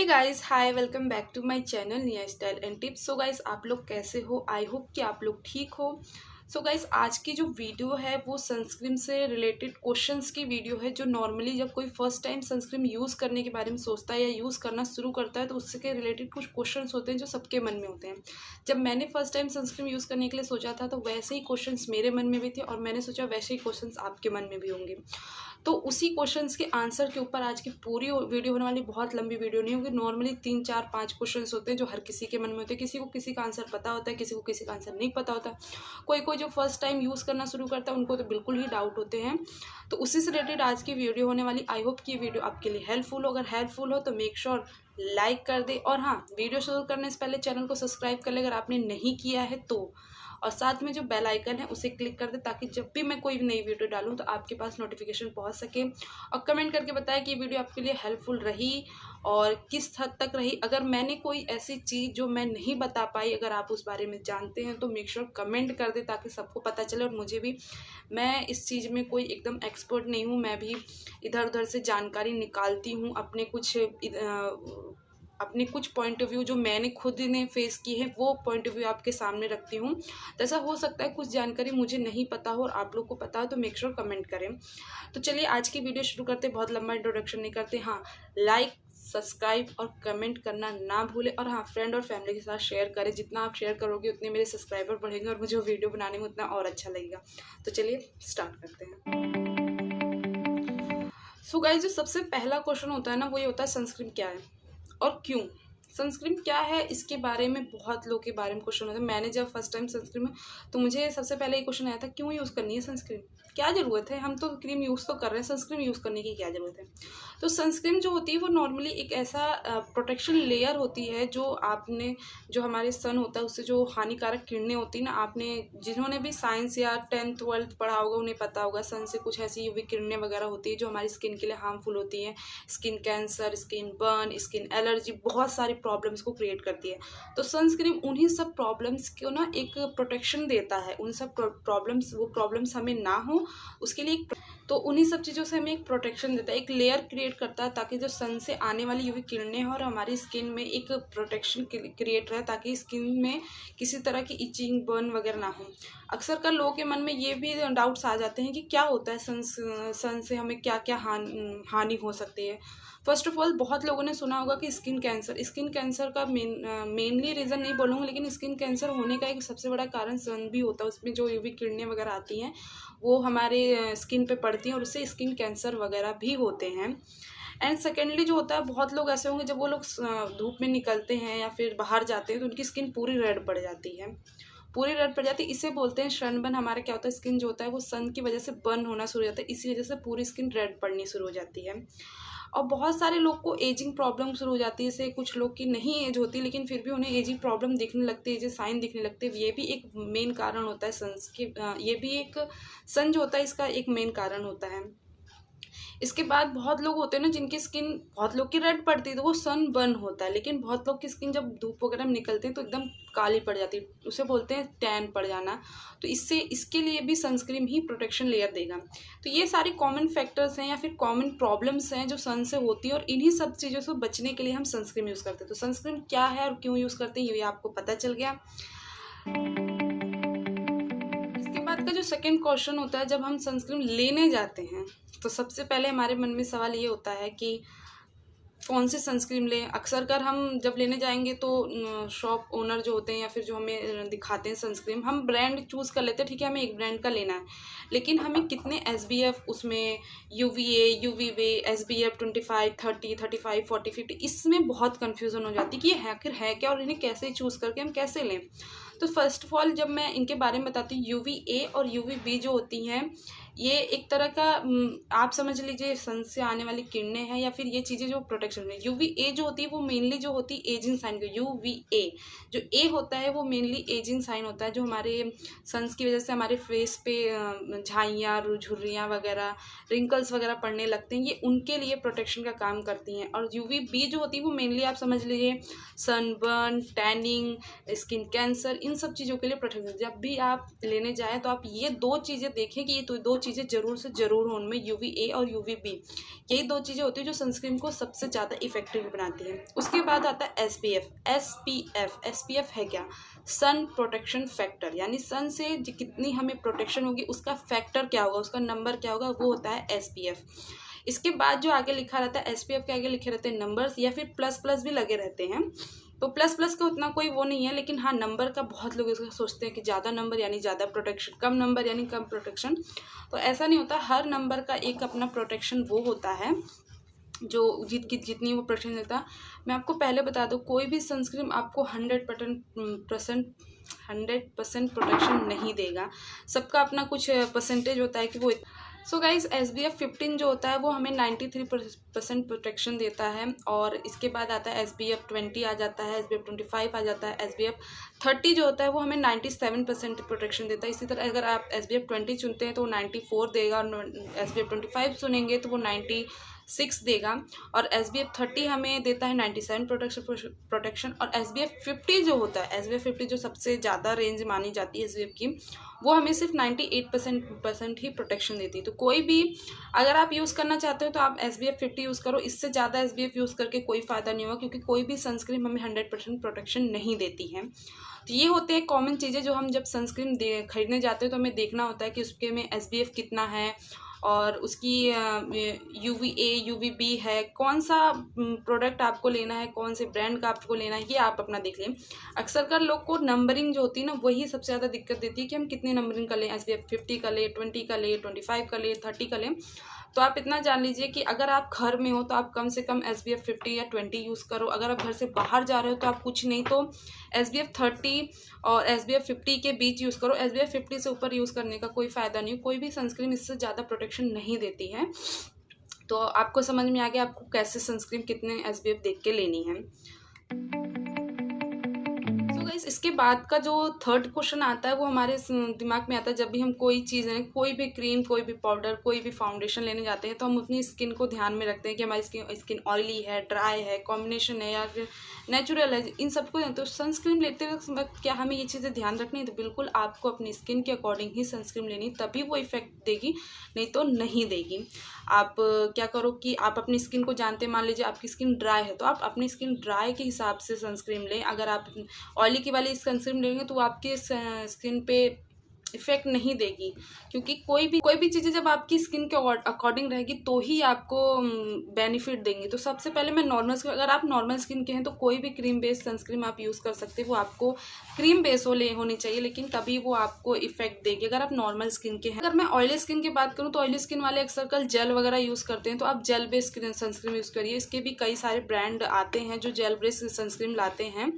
Hey guys, hi, welcome back to my channel Niya style and tips. So guys, आप लोग कैसे हो? I hope कि आप लोग ठीक हो। सो गाइस, आज की जो वीडियो है वो सनस्क्रीन से रिलेटेड क्वेश्चंस की वीडियो है। जो नॉर्मली जब कोई फर्स्ट टाइम सनस्क्रीन यूज़ करने के बारे में सोचता है या यूज़ करना शुरू करता है तो उससे के रिलेटेड कुछ क्वेश्चंस होते हैं जो सबके मन में होते हैं। जब मैंने फर्स्ट टाइम सनस्क्रीन यूज़ करने के लिए सोचा था तो वैसे ही क्वेश्चंस मेरे मन में भी थे और मैंने सोचा वैसे ही क्वेश्चंस आपके मन में भी होंगे। तो उसी क्वेश्चंस के आंसर के ऊपर आज की पूरी वीडियो होने वाली। बहुत लंबी वीडियो नहीं होगी, नॉर्मली 3 4 5 क्वेश्चंस होते हैं जो हर किसी के मन में होते हैं। किसी को किसी का आंसर पता होता है, किसी को किसी का आंसर नहीं पता होता। कोई कोई जो फर्स्ट टाइम यूज़ करना शुरू करता है उनको तो बिल्कुल ही डाउट होते हैं। तो उसी से रिलेटेड आज की वीडियो होने वाली। आई होप कि वीडियो आपके लिए हेल्पफुल हो। अगर हेल्पफुल हो तो मेक श्योर लाइक कर दे और हाँ, वीडियो शुरू करने से पहले चैनल को सब्सक्राइब कर ले अगर आपने नहीं किया है तो। और साथ में जो बेल आइकन है उसे क्लिक कर दे ताकि जब भी मैं कोई नई वीडियो डालूं तो आपके पास नोटिफिकेशन पहुंच सके। और कमेंट करके बताएं कि ये वीडियो आपके लिए हेल्पफुल रही और किस हद तक रही। अगर मैंने कोई ऐसी चीज़ जो मैं नहीं बता पाई, अगर आप उस बारे में जानते हैं तो मेक श्योर कमेंट कर दे ताकि सबको पता चले और मुझे भी। मैं इस चीज़ में कोई एकदम एक्सपर्ट नहीं हूँ, मैं भी इधर उधर से जानकारी निकालती हूँ। अपने कुछ पॉइंट ऑफ व्यू जो मैंने खुद ने फेस की है वो पॉइंट ऑफ व्यू आपके सामने रखती हूँ। तो ऐसा हो सकता है कुछ जानकारी मुझे नहीं पता हो और आप लोग को पता हो तो मेक श्योर कमेंट करें। तो चलिए आज की वीडियो शुरू करते। बहुत लंबा इंट्रोडक्शन नहीं करते। हाँ, लाइक, सब्सक्राइब और कमेंट करना ना भूलें और हाँ, फ्रेंड और फैमिली के साथ शेयर करें। जितना आप शेयर करोगे उतने मेरे सब्सक्राइबर बढ़ेंगे और मुझे वीडियो बनाने में उतना और अच्छा लगेगा। तो चलिए स्टार्ट करते हैं। सो गाइस, जो सबसे पहला क्वेश्चन होता है ना वो ये होता है सनस्क्रीन क्या है और क्यों। सनस्क्रीन क्या है इसके बारे में बहुत लोगों के बारे में क्वेश्चन होता है। मैंने जब फर्स्ट टाइम सनस्क्रीन में तो मुझे सबसे पहले ये क्वेश्चन आया था क्यों यूज़ करनी है सनस्क्रीन, क्या ज़रूरत है, हम तो क्रीम यूज़ तो कर रहे हैं, सनस्क्रीन यूज़ करने की क्या ज़रूरत है। तो सनस्क्रीन जो होती है वो नॉर्मली एक ऐसा प्रोटेक्शन लेयर होती है जो हमारे सन होता है उससे जो हानिकारक किरणें होती है ना, आपने जिन्होंने भी साइंस या 10th 12th पढ़ा होगा उन्हें पता होगा सन से कुछ ऐसी यूवी किरणें वगैरह होती है जो हमारी स्किन के लिए हार्मफुल होती हैं। Skin cancer, skin burn, skin allergy, बहुत सारी प्रॉब्लम्स को क्रिएट करती है। तो सनस्क्रीन उन्हीं सब प्रॉब्लम्स को ना एक प्रोटेक्शन देता है। उन सब प्रॉब्लम्स हमें ना हो उसके लिए तो उन्हीं सब चीज़ों से हमें एक प्रोटेक्शन देता है, एक लेयर क्रिएट करता है ताकि जो सन से आने वाली यूवी किरणें हैं और हमारी स्किन में एक प्रोटेक्शन क्रिएट रहे ताकि स्किन में किसी तरह की इचिंग, बर्न वगैरह ना हो। अक्सर कर लोगों के मन में ये भी डाउट्स आ जाते हैं कि क्या होता है सन से हमें क्या क्या हानि हो सकती है। फर्स्ट ऑफ ऑल, बहुत लोगों ने सुना होगा कि स्किन कैंसर का मेनली रीज़न नहीं बोलूँगी लेकिन स्किन कैंसर होने का एक सबसे बड़ा कारण सन भी होता है। उसमें जो यूवी किरणें वगैरह आती हैं वो हमारे स्किन पे पड़ती हैं और उससे स्किन कैंसर वगैरह भी होते हैं। एंड सेकेंडली जो होता है, बहुत लोग ऐसे होंगे जब वो लोग धूप में निकलते हैं या फिर बाहर जाते हैं तो उनकी स्किन पूरी रेड पड़ जाती है, इसे बोलते हैं सनबर्न। हमारा क्या होता है, स्किन जो होता है वो सन की वजह से बर्न होना शुरू हो जाता है, इसी वजह से पूरी स्किन रेड पड़नी शुरू हो जाती है। और बहुत सारे लोग को एजिंग प्रॉब्लम शुरू हो जाती है। जैसे कुछ लोग की नहीं एज होती लेकिन फिर भी उन्हें एजिंग प्रॉब्लम दिखने लगती है, जैसे साइन दिखने लगते हैं। ये भी एक मेन कारण होता है सन्स की। ये भी एक सन जो होता है इसका एक मेन कारण होता है। इसके बाद बहुत लोग होते हैं ना जिनकी स्किन, बहुत लोग की रेड पड़ती है तो वो सन बर्न होता है, लेकिन बहुत लोग की स्किन जब धूप वगैरह में निकलते हैं तो एकदम काली पड़ जाती है, उसे बोलते हैं टैन पड़ जाना। तो इसके लिए भी सनस्क्रीन ही प्रोटेक्शन लेयर देगा। तो ये सारे कॉमन फैक्टर्स हैं या फिर कॉमन प्रॉब्लम्स हैं जो सन से होती है और इन्हीं सब चीज़ों से बचने के लिए हम सनस्क्रीन यूज़ करते हैं। तो सनस्क्रीन क्या है और क्यों यूज़ करते हैं ये आपको पता चल गया। बाद का जो सेकंड क्वेश्चन होता है, जब हम सनस्क्रीन लेने जाते हैं तो सबसे पहले हमारे मन में सवाल ये होता है कि कौन सी सनस्क्रीन लें। अक्सर कर हम जब लेने जाएंगे तो शॉप ओनर जो होते हैं या फिर जो हमें दिखाते हैं सनस्क्रीन, हम ब्रांड चूज़ कर लेते हैं, ठीक है हमें एक ब्रांड का लेना है, लेकिन हमें कितने SPF, उसमें UVA, UVB, SPF 25, 30, 35, 40, 50, इसमें बहुत कन्फ्यूज़न हो जाती है कि ये आखिर है क्या और इन्हें कैसे चूज़ करके हम कैसे लें। तो फर्स्ट ऑफ ऑल जब मैं इनके बारे में बताती हूँ, UVA और UVB जो होती हैं ये एक तरह का आप समझ लीजिए सन से आने वाली किरणें हैं या फिर ये चीज़ें जो प्रोटेक्शन में। UVA जो होती है वो मेनली जो होती है एजिंग साइन की। UVA जो A होता है वो मेनली एजिंग साइन होता है, जो हमारे सन्स की वजह से हमारे फेस पे झाइयाँ, झुर्रियाँ वगैरह, रिंकल्स वगैरह पड़ने लगते हैं, ये उनके लिए प्रोटेक्शन का काम करती हैं। और UVB जो होती है वो मेनली आप समझ लीजिए सनबर्न, टैनिंग, स्किन कैंसर, इन सब चीज़ों के लिए प्रोटेक्शन। जब भी आप लेने जाएँ तो आप ये दो चीज़ें देखें कि ये तो दो चीज़ें ज़रूर से ज़रूर हो उनमें, UVA और UVB, यही 2 चीज़ें होती है जो सनस्क्रीन को सबसे ज़्यादा इफेक्टिव बनाती है। उसके बाद आता है SPF है क्या? सन प्रोटेक्शन फैक्टर, यानी सन से कितनी हमें प्रोटेक्शन होगी उसका फैक्टर क्या होगा, उसका नंबर क्या होगा, वो होता है SPF। इसके बाद जो आगे लिखा रहता है SPF के आगे लिखे रहते हैं नंबर्स, या फिर प्लस प्लस भी लगे रहते हैं। तो प्लस प्लस का उतना कोई वो नहीं है, लेकिन हाँ नंबर का बहुत लोग इसका सोचते हैं कि ज़्यादा नंबर यानी ज़्यादा प्रोटेक्शन, कम नंबर यानी कम प्रोटेक्शन। तो ऐसा नहीं होता, हर नंबर का एक अपना प्रोटेक्शन वो होता है जो जितनी वो प्रोटेक्शन देता है। मैं आपको पहले बता दूँ, कोई भी सनस्क्रीन आपको 100% प्रोटेक्शन नहीं देगा, सबका अपना कुछ परसेंटेज होता है कि वो। सो गाइज SPF 15 जो होता है वो हमें 93% प्रोटेक्शन देता है, और इसके बाद आता है SPF 20 आ जाता है, SPF 25 आ जाता है, SPF 30 जो होता है वो हमें 97% प्रोटेक्शन देता है। इसी तरह अगर आप SPF 20 चुनते हैं तो वो 94 देगा, और SPF 25 चुनेंगे तो वो 96 देगा, और SPF 30 हमें देता है 97 प्रोटेक्शन, और SPF 50 जो होता है, SPF 50 जो सबसे ज़्यादा रेंज मानी जाती है SPF की, वो हमें सिर्फ 98% ही प्रोटेक्शन देती है। तो कोई भी अगर आप यूज़ करना चाहते हो तो आप SPF 50 यूज़ करो, इससे ज़्यादा SPF यूज़ करके कोई फ़ायदा नहीं होगा, क्योंकि कोई भी सनस्क्रीन हमें 100% प्रोटेक्शन नहीं देती है। तो ये होते हैं कॉमन चीज़ें जो हम जब सनस्क्रीन खरीदने जाते हैं तो हमें देखना होता है कि उसके में SPF कितना है, और उसकी UVA UVB है, कौन सा प्रोडक्ट आपको लेना है, कौन से ब्रांड का आपको लेना है, ये आप अपना देख लें। अक्सर कर लोग को नंबरिंग जो होती है ना, वही सबसे ज़्यादा दिक्कत देती है कि हम कितनी नंबरिंग का लें, SPF 50 का लें, 20 का लें, 25 का लें, 30 का लें। तो आप इतना जान लीजिए कि अगर आप घर में हो तो आप कम से कम SPF 50 या 20 यूज़ करो, अगर आप घर से बाहर जा रहे हो तो आप कुछ नहीं तो SPF 30 और SPF 50 के बीच यूज़ करो। SPF 50 से ऊपर यूज़ करने का कोई फ़ायदा नहीं, कोई भी सनस्क्रीन इससे ज़्यादा प्रोटेक्शन नहीं देती है। तो आपको समझ में आ गया आपको कैसे सनस्क्रीन कितने SPF देख के लेनी है। इसके बाद का जो थर्ड क्वेश्चन आता है वो हमारे दिमाग में आता है जब भी हम कोई चीज़ है, कोई भी क्रीम, कोई भी पाउडर, कोई भी फाउंडेशन लेने जाते हैं तो हम अपनी स्किन को ध्यान में रखते हैं कि हमारी स्किन ऑयली है, ड्राई है, कॉम्बिनेशन है या फिर नेचुरल है, इन सबको। तो सनस्क्रीन लेते वक्त क्या हमें ये चीज़ें ध्यान रखनी है? तो बिल्कुल आपको अपनी स्किन के अकॉर्डिंग ही सनस्क्रीन लेनी, तभी वो इफेक्ट देगी, नहीं तो नहीं देगी। आप क्या करो कि आप अपनी स्किन को जानते, मान लीजिए आपकी स्किन ड्राई है तो आप अपनी स्किन ड्राई के हिसाब से सनस्क्रीन लें। अगर आप ऑयली की वाली सनस्क्रीन लेंगे तो वो आपके स्किन पे इफेक्ट नहीं देगी, क्योंकि कोई भी चीज़ें जब आपकी स्किन के अकॉर्डिंग रहेगी तो ही आपको बेनिफिट देंगी। तो सबसे पहले मैं अगर आप नॉर्मल स्किन के हैं तो कोई भी क्रीम बेस्ड सनस्क्रीन आप यूज़ कर सकते हैं, वो आपको क्रीम बेस होनी चाहिए, लेकिन तभी वो आपको इफेक्ट देगी अगर आप नॉर्मल स्किन के हैं। अगर मैं ऑयली स्किन की बात करूँ तो ऑयली स्किन वाले अक्सर कल जेल वगैरह यूज़ करते हैं, तो आप जेल बेस्ड सनस्क्रीन यूज़ करिए। इसके भी कई सारे ब्रांड आते हैं जो जेल बेस्ड सनस्क्रीन लाते हैं,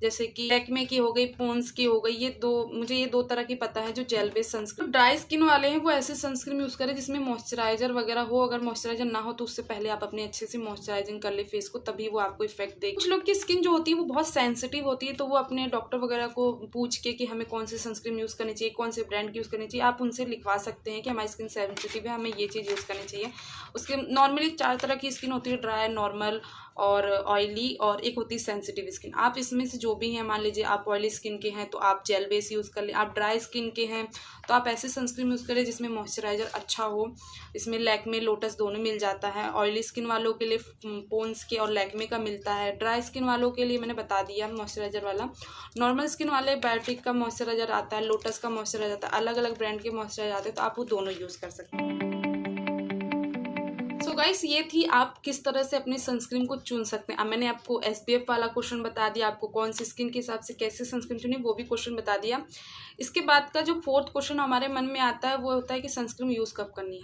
जैसे कि लैक्मे की हो गई, पॉन्ड्स की हो गई, मुझे ये दो तरह की पता है जो gel based sunscreen. Dry skin वाले हैं वो ऐसे सनस्क्रीन यूज़ करें जिसमें मॉइस्चराइजर वगैरह हो, अगर मॉइस्चराइजर ना हो तो उससे पहले आप अपने अच्छे से मॉइस्चराइजिंग कर ले फेस को, तभी वो आपको इफेक्ट देगी। कुछ लोग की स्किन जो होती है वो बहुत सेंसिटिव होती है, तो वो अपने डॉक्टर वगैरह को पूछ के कि हमें कौन सी सनस्क्रीन यूज़ करनी चाहिए, कौन से ब्रांड की यूज़ करनी चाहिए, आप उनसे लिखवा सकते हैं कि हमारी स्किन सेंसिटिव है, हमें ये चीज़ यूज़ करनी चाहिए। उसके नॉर्मली 4 तरह की स्किन होती है, ड्राई, नॉर्मल और ऑयली, और एक होती है सेंसिटिव स्किन। आप इसमें से जो भी हैं, मान लीजिए आप ऑयली स्किन के हैं तो आप जेल बेस यूज़ कर लें, आप ड्राई स्किन के हैं तो आप ऐसे सनस्क्रीन यूज़ करें जिसमें मॉइस्चराइजर अच्छा हो। इसमें लैक्मे, लोटस दोनों मिल जाता है। ऑयली स्किन वालों के लिए पॉन्ड्स के और लैक्मे का मिलता है। ड्राई स्किन वालों के लिए मैंने बता दिया मॉइस्चराइजर वाला। नॉर्मल स्किन वाले बायोटिक का मॉइस्चराइजर आता है, लोटस का मॉइस्चराइजर आता है, अलग अलग ब्रांड के मॉइस्चराइजर आते हैं, तो आप वो दोनों यूज़ कर सकते हैं। सो गाइस, ये थी आप किस तरह से अपनी सनस्क्रीन को चुन सकते हैं। अब मैंने आपको SPF वाला क्वेश्चन बता दिया, आपको कौन सी स्किन के हिसाब से कैसे सनस्क्रीन चुनी वो भी क्वेश्चन बता दिया। इसके बाद का जो फोर्थ क्वेश्चन हमारे मन में आता है वो होता है कि सनस्क्रीन यूज़ कब करनी है।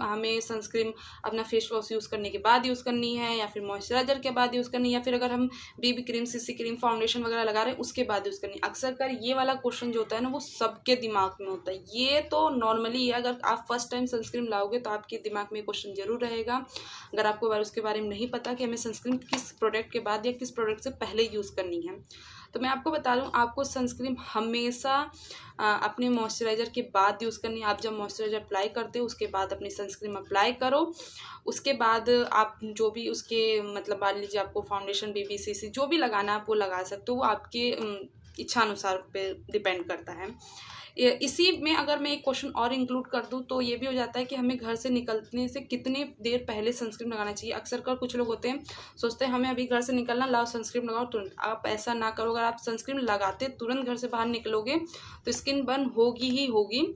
हमें सनस्क्रीन अपना फेस वॉश यूज़ करने के बाद यूज़ करनी है, या फिर मॉइस्चराइजर के बाद यूज़ करनी है, या फिर अगर हम BB cream, CC cream, foundation वगैरह लगा रहे हैं उसके बाद यूज़ करनी है। अक्सर कर ये वाला क्वेश्चन जो होता है ना वो सबके दिमाग में होता है। ये तो नॉर्मली है, अगर आप फर्स्ट टाइम सनस्क्रीन लाओगे तो आपके दिमाग में क्वेश्चन जरूर रहेगा। अगर आपको उसके बारे में नहीं पता कि हमें सनस्क्रीन किस प्रोडक्ट के बाद या किस प्रोडक्ट से पहले यूज़ करनी है, तो मैं आपको बता दूं, आपको सनस्क्रीन हमेशा अपने मॉइस्चराइजर के बाद यूज़ करनी है। आप जब मॉइस्चराइजर अप्लाई करते हो उसके बाद अपनी सनस्क्रीन अप्लाई करो। उसके बाद आप जो भी उसके मान लीजिए आपको फाउंडेशन, BB, CC जो भी लगाना है आप वो लगा सकते हो, वो आपके इच्छानुसार पे डिपेंड करता है। इसी में अगर मैं एक क्वेश्चन और इंक्लूड कर दूं तो ये भी हो जाता है कि हमें घर से निकलने से कितने देर पहले सनस्क्रीन लगाना चाहिए। अक्सर कर कुछ लोग होते हैं, सोचते हैं हमें अभी घर से निकलना, लाओ सनस्क्रीन लगाओ तुरंत। आप ऐसा ना करो। अगर आप सनस्क्रीन लगाते तुरंत घर से बाहर निकलोगे तो स्किन बर्न होगी ही होगी।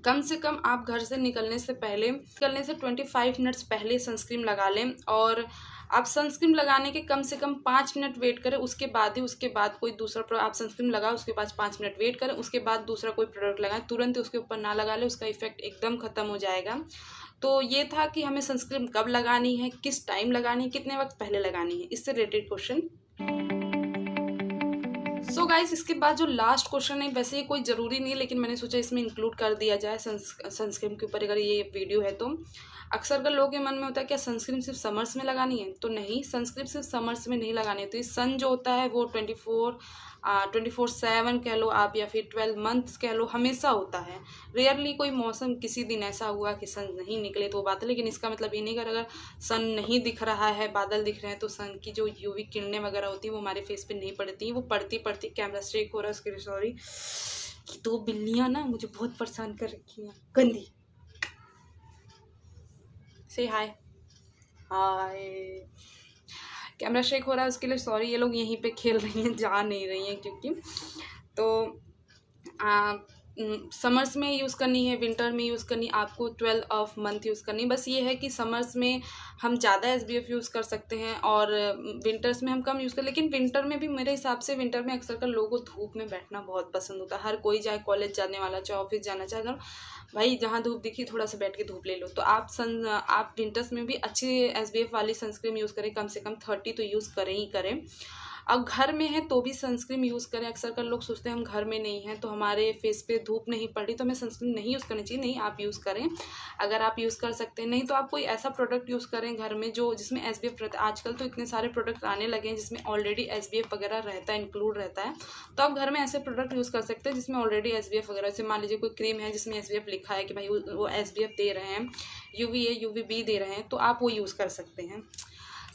कम से कम आप घर से निकलने से 25 मिनट्स पहले सनस्क्रीन लगा लें। और आप सनस्क्रीन लगाने के कम से कम 5 मिनट वेट करें, उसके बाद कोई दूसरा आप सनस्क्रीन लगाओ, उसके बाद 5 मिनट वेट करें, उसके बाद दूसरा कोई प्रोडक्ट लगाएं। तुरंत उसके ऊपर ना लगा ले, उसका इफेक्ट एकदम खत्म हो जाएगा। तो ये था कि हमें सनस्क्रीन कब लगानी है, किस टाइम लगानी है, कितने वक्त पहले लगानी है, इससे रिलेटेड क्वेश्चन। सो गाइस, इसके बाद जो लास्ट क्वेश्चन है, वैसे ये कोई ज़रूरी नहीं है लेकिन मैंने सोचा इसमें इंक्लूड कर दिया जाए सनस्क्रीन के ऊपर अगर ये वीडियो है तो। अक्सर अगर लोगों के मन में होता है क्या सनस्क्रीन सिर्फ समर्स में लगानी है, तो नहीं, सनस्क्रीन सिर्फ समर्स में नहीं लगानी है। तो इस सन जो होता है वो 24/7 कह लो आप, या फिर 12 मंथ्स कह लो, हमेशा होता है। रेयरली कोई मौसम किसी दिन ऐसा हुआ कि सन नहीं निकले तो बात है, लेकिन इसका मतलब ये नहीं कि अगर सन नहीं दिख रहा है, बादल दिख रहे हैं, तो सन की जो यूवी किरणें वगैरह होती हैं वो हमारे फेस पे नहीं पड़ती, वो पड़ती कैमरा स्ट्रेक हो रहा है उसके लिए सॉरी। 2 बिल्लियाँ ना मुझे बहुत परेशान कर रखी हैं, गंदी। से हाय कैमरा शेक हो रहा है उसके लिए सॉरी। ये लोग यहीं पे खेल रही हैं, जा नहीं रही हैं क्योंकि तो समर्स में यूज़ करनी है, विंटर में यूज़ करनी, आपको 12 ऑफ मंथ यूज़ करनी। बस ये है कि समर्स में हम ज़्यादा SPF यूज़ कर सकते हैं और विंटर्स में हम कम यूज़ कर। लेकिन विंटर में भी मेरे हिसाब से विंटर में अक्सर कर लोगों को धूप में बैठना बहुत पसंद होता है। हर कोई, चाहे कॉलेज जाने वाला, चाहे ऑफिस जाना, चाहे भाई जहाँ धूप दिखी थोड़ा सा बैठ के धूप ले लो। तो आप विंटर्स में भी अच्छी SPF वाली सनस्क्रीन यूज़ करें, कम से कम 30 तो यूज़ करें ही करें। अब घर में है तो भी सनस्क्रीन यूज़ करें। अक्सर कर लोग सोचते हैं हम घर में नहीं हैं तो हमारे फेस पे धूप नहीं पड़ रही तो हमें सनस्क्रीन नहीं यूज़ करनी चाहिए। नहीं, आप यूज़ करें अगर आप यूज़ कर सकते हैं। नहीं तो आप कोई ऐसा प्रोडक्ट यूज़ करें घर में जो जिसमें SPF रहता है। आजकल तो इतने सारे प्रोडक्ट आने लगे हैं जिसमें ऑलरेडी SPF वगैरह रहता है, इंक्लूड रहता है। तो आप घर में ऐसे प्रोडक्ट यूज़ कर सकते हैं जिसमें ऑलरेडी SPF वगैरह, जैसे मान लीजिए कोई क्रीम है जिसमें SPF लिखा है कि भाई वो SPF दे रहे हैं, UVA UVB दे रहे हैं, तो आप वो यूज़ कर सकते हैं।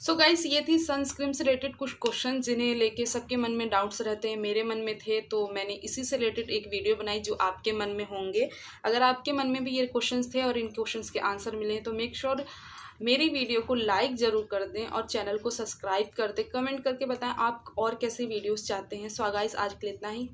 सो गाइस, ये थी सनस्क्रीन से रिलेटेड कुछ क्वेश्चन जिन्हें लेके सबके मन में डाउट्स रहते हैं, मेरे मन में थे, तो मैंने इसी से रिलेटेड एक वीडियो बनाई जो आपके मन में होंगे। अगर आपके मन में भी ये क्वेश्चंस थे और इन क्वेश्चंस के आंसर मिले तो मेक श्योर मेरी वीडियो को लाइक ज़रूर कर दें और चैनल को सब्सक्राइब कर दें। कमेंट करके बताएं आप और कैसे वीडियोस चाहते हैं। सो गाइस, आज के लिए इतना ही।